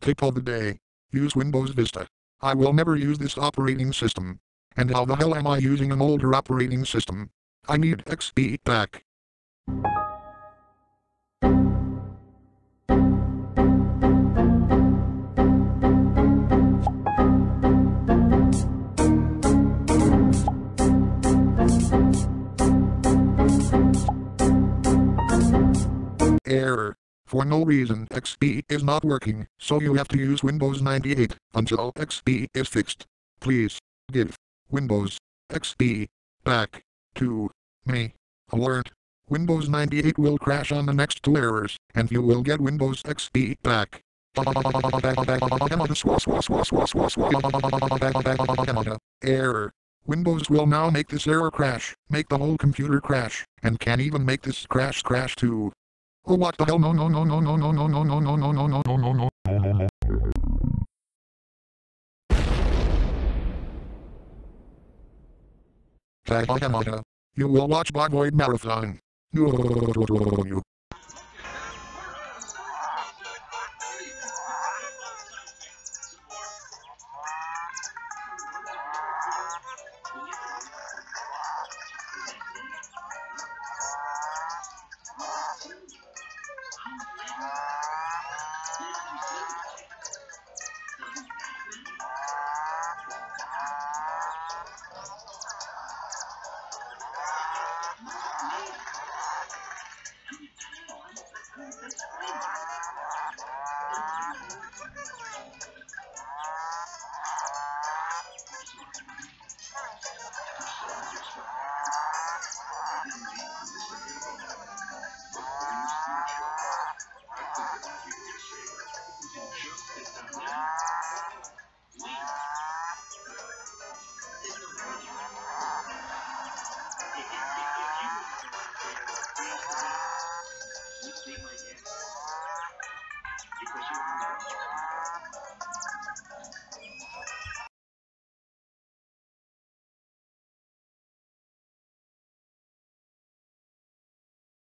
Tip of the day. Use Windows Vista. I will never use this operating system. And how the hell am I using an older operating system? I need XP back. Error. For no reason XP is not working, so you have to use Windows 98 until XP is fixed. Please give Windows XP back to me. Alert. Windows 98 will crash on the next 2 errors, and you will get Windows XP back. Error. Windows will now make this error crash, make the whole computer crash, and can even make this crash too. Oh, what the hell? No, no, no, no, no, no, no, no, no, no, no, no, no, no, no, no, no. You will watch Bot Void Marathon. You.